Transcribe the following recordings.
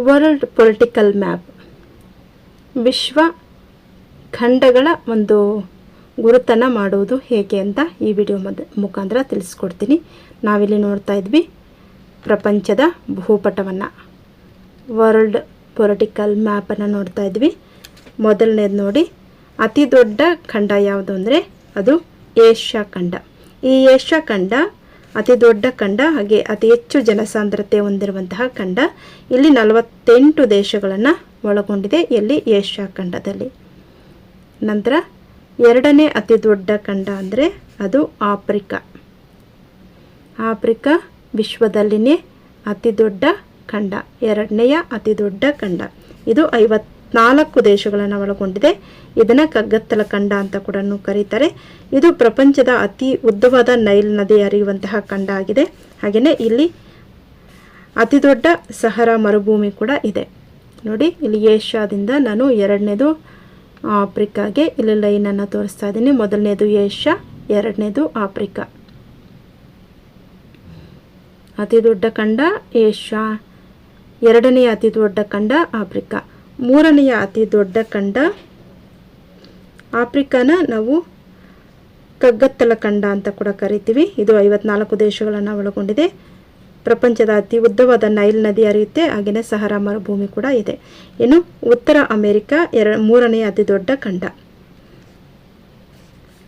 World political map, ವಿಶ್ವ ಖಂಡಗಳ ಒಂದು ಗುರುತನ್ನು ಮಾಡುವುದು ಹೇಗೆ ಅಂತ ಈ ವಿಡಿಯೋ ಮುಖಾಂತರ ತಿಳಿಸ್ಕೊಡ್ತೀನಿ. ನಾವಿಲ್ಲಿ ನೋಡ್ತಾ ಇದ್ವಿ ಪ್ರಪಂಚದ ಭೂಪಟವನ್ನು, ವರ್ಲ್ಡ್ ಪೊಲಿಟಿಕಲ್ ಮ್ಯಾಪನ್ನು ನೋಡ್ತಾ ಇದ್ವಿ. ಮೊದಲನೇದು ನೋಡಿ, ಅತಿ ದೊಡ್ಡ ಖಂಡ ಯಾವುದು ಅಂದರೆ ಅದು ಏಷ್ಯಾ ಖಂಡ. ಈ ಏಷ್ಯಾ ಖಂಡ ಅತಿ ದೊಡ್ಡ ಖಂಡ, ಹಾಗೆ ಅತಿ ಹೆಚ್ಚು ಜನಸಾಂದ್ರತೆ ಹೊಂದಿರುವಂತಹ ಖಂಡ. ಇಲ್ಲಿ 48 ದೇಶಗಳನ್ನು ಒಳಗೊಂಡಿದೆ ಎಲ್ಲಿ ಏಷ್ಯಾ ಖಂಡದಲ್ಲಿ. ನಂತರ ಎರಡನೇ ಅತಿ ದೊಡ್ಡ ಖಂಡ ಅಂದರೆ ಅದು ಆಫ್ರಿಕಾ. ಆಫ್ರಿಕಾ ವಿಶ್ವದಲ್ಲಿನೇ ಅತಿ ದೊಡ್ಡ ಖಂಡ, ಎರಡನೆಯ ಅತಿ ದೊಡ್ಡ ಖಂಡ. ಇದು 54 ದೇಶಗಳನ್ನು ಒಳಗೊಂಡಿದೆ. ಇದನ್ನು ಕಗ್ಗತ್ತಲ ಖಂಡ ಅಂತ ಕೂಡ ಕರೀತಾರೆ. ಇದು ಪ್ರಪಂಚದ ಅತಿ ಉದ್ದವಾದ ನೈಲ್ ನದಿ ಹರಿಯುವಂತಹ ಖಂಡ ಆಗಿದೆ. ಹಾಗೆಯೇ ಇಲ್ಲಿ ಅತಿ ದೊಡ್ಡ ಸಹರಾ ಮರುಭೂಮಿ ಕೂಡ ಇದೆ. ನೋಡಿ, ಇಲ್ಲಿ ಏಷ್ಯಾದಿಂದ ನಾನು ಎರಡನೇದು ಆಫ್ರಿಕಾಗೆ ಇಲ್ಲಿ ಲೈನನ್ನು ತೋರಿಸ್ತಾ ಇದ್ದೀನಿ. ಮೊದಲನೇದು ಏಷ್ಯಾ, ಎರಡನೇದು ಆಫ್ರಿಕಾ. ಅತಿ ದೊಡ್ಡ ಖಂಡ ಏಷ್ಯಾ, ಎರಡನೆಯ ಅತಿ ದೊಡ್ಡ ಖಂಡ ಆಫ್ರಿಕಾ, ಮೂರನೆಯ ಅತಿ ದೊಡ್ಡ ಖಂಡ ಆಫ್ರಿಕಾನ ನಾವು ಕಗ್ಗತ್ತಲ ಖಂಡ ಅಂತ ಕೂಡ ಕರಿತೀವಿ. ಇದು 54 ದೇಶಗಳನ್ನು ಒಳಗೊಂಡಿದೆ. ಪ್ರಪಂಚದ ಅತಿ ಉದ್ದವಾದ ನೈಲ್ ನದಿ ಹರಿಯುತ್ತೆ, ಹಾಗೆಯೇ ಸಹರಾ ಮರುಭೂಮಿ ಕೂಡ ಇದೆ. ಇನ್ನು ಉತ್ತರ ಅಮೆರಿಕ ಮೂರನೆಯ ಅತಿ ದೊಡ್ಡ ಖಂಡ.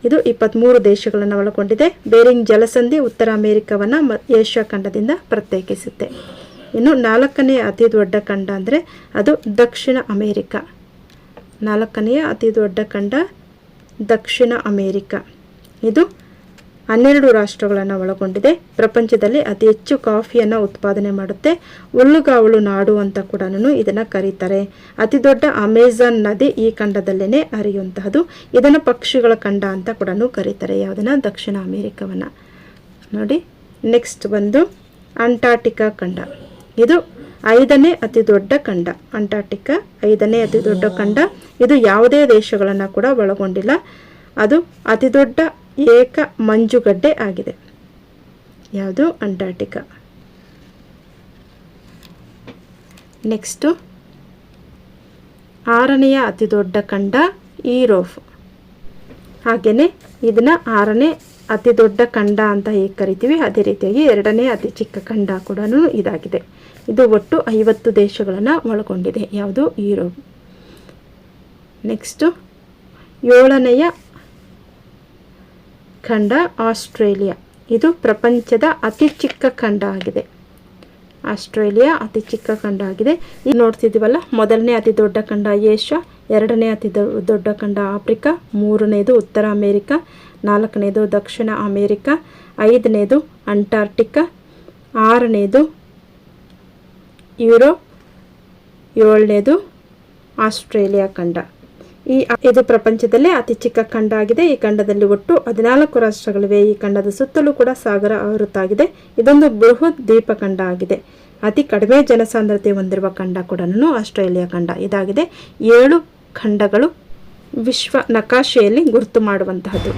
ಇದು 23 ದೇಶಗಳನ್ನು ಒಳಗೊಂಡಿದೆ. ಬೇರಿಂಗ್ ಜಲಸಂಧಿ ಉತ್ತರ ಅಮೆರಿಕವನ್ನು ಏಷ್ಯಾ ಖಂಡದಿಂದ ಪ್ರತ್ಯೇಕಿಸುತ್ತೆ. ಇನ್ನು ನಾಲ್ಕನೆಯ ಅತಿ ದೊಡ್ಡ ಖಂಡ ಅಂದರೆ ಅದು ದಕ್ಷಿಣ ಅಮೇರಿಕ. ನಾಲ್ಕನೆಯ ಅತಿ ದೊಡ್ಡ ಖಂಡ ದಕ್ಷಿಣ ಅಮೇರಿಕ. ಇದು 12 ರಾಷ್ಟ್ರಗಳನ್ನು ಒಳಗೊಂಡಿದೆ. ಪ್ರಪಂಚದಲ್ಲಿ ಅತಿ ಹೆಚ್ಚು ಕಾಫಿಯನ್ನು ಉತ್ಪಾದನೆ ಮಾಡುತ್ತೆ. ಹುಲ್ಲುಗಾವಲು ನಾಡು ಅಂತ ಕೂಡ ಇದನ್ನು ಕರೀತಾರೆ. ಅತಿ ದೊಡ್ಡ ಅಮೆಜಾನ್ ನದಿ ಈ ಖಂಡದಲ್ಲೇ ಹರಿಯುವಂತಹದ್ದು. ಇದನ್ನು ಪಕ್ಷಿಗಳ ಖಂಡ ಅಂತ ಕೂಡ ಕರೀತಾರೆ. ಯಾವುದನ್ನು? ದಕ್ಷಿಣ ಅಮೇರಿಕವನ್ನು. ನೋಡಿ, ನೆಕ್ಸ್ಟ್ ಬಂದು ಅಂಟಾರ್ಟಿಕಾ ಖಂಡ. ಇದು 5ನೇ ಅತಿ ದೊಡ್ಡ ಖಂಡ. ಅಂಟಾರ್ಟಿಕಾ 5ನೇ ಅತಿ ದೊಡ್ಡ ಖಂಡ. ಇದು ಯಾವುದೇ ದೇಶಗಳನ್ನು ಕೂಡ ಒಳಗೊಂಡಿಲ್ಲ. ಅದು ಅತಿ ದೊಡ್ಡ ಏಕ ಮಂಜುಗಡ್ಡೆ ಆಗಿದೆ. ಯಾವುದು? ಅಂಟಾರ್ಟಿಕಾ. ನೆಕ್ಸ್ಟು 6ನೆಯ ಅತಿ ದೊಡ್ಡ ಖಂಡ ಯುರೋಪ್. ಹಾಗೆಯೇ ಇದನ್ನು 6ನೇ ಅತಿ ದೊಡ್ಡ ಖಂಡ ಅಂತ ಹೇಗೆ ಕರಿತೀವಿ ಅದೇ ರೀತಿಯಾಗಿ 2ನೇ ಅತಿ ಚಿಕ್ಕ ಖಂಡ ಕೂಡ ಇದಾಗಿದೆ. ಇದು ಒಟ್ಟು 50 ದೇಶಗಳನ್ನು ಒಳಗೊಂಡಿದೆ. ಯಾವುದು? ಯುರೋಪ್. ನೆಕ್ಸ್ಟು 7ನೆಯ ಖಂಡ ಆಸ್ಟ್ರೇಲಿಯಾ. ಇದು ಪ್ರಪಂಚದ ಅತಿ ಚಿಕ್ಕ ಖಂಡ ಆಗಿದೆ. ಆಸ್ಟ್ರೇಲಿಯಾ ಅತಿ ಚಿಕ್ಕ ಖಂಡ ಆಗಿದೆ. ಈಗ ನೋಡ್ತಿದ್ದೀವಲ್ಲ, ಮೊದಲನೇ ಅತಿ ದೊಡ್ಡ ಖಂಡ ಏಷ್ಯಾ, ಎರಡನೇ ಅತಿ ದೊಡ್ಡ ಖಂಡ ಆಫ್ರಿಕಾ, ಮೂರನೇದು ಉತ್ತರ ಅಮೇರಿಕಾ, ನಾಲ್ಕನೇದು ದಕ್ಷಿಣ ಅಮೇರಿಕಾ, 5ನೇದು ಅಂಟಾರ್ಟಿಕಾ, 6ನೇದು ಯುರೋಪ್, 7ನೇದು ಆಸ್ಟ್ರೇಲಿಯಾ ಖಂಡ. ಇದು ಪ್ರಪಂಚದಲ್ಲೇ ಅತಿ ಚಿಕ್ಕ ಖಂಡ ಆಗಿದೆ. ಈ ಖಂಡದಲ್ಲಿ ಒಟ್ಟು 14 ರಾಷ್ಟ್ರಗಳಿವೆ. ಈ ಖಂಡದ ಸುತ್ತಲೂ ಕೂಡ ಸಾಗರ ಆವೃತ್ತಾಗಿದೆ. ಇದೊಂದು ಬೃಹತ್ ದ್ವೀಪ ಖಂಡ ಆಗಿದೆ. ಅತಿ ಕಡಿಮೆ ಜನಸಾಂದ್ರತೆ ಹೊಂದಿರುವ ಖಂಡ ಕೂಡ ಆಸ್ಟ್ರೇಲಿಯಾ ಖಂಡ ಇದಾಗಿದೆ. 7 ಖಂಡಗಳು ವಿಶ್ವ ನಕಾಶೆಯಲ್ಲಿ ಗುರುತು ಮಾಡುವಂತಹದ್ದು.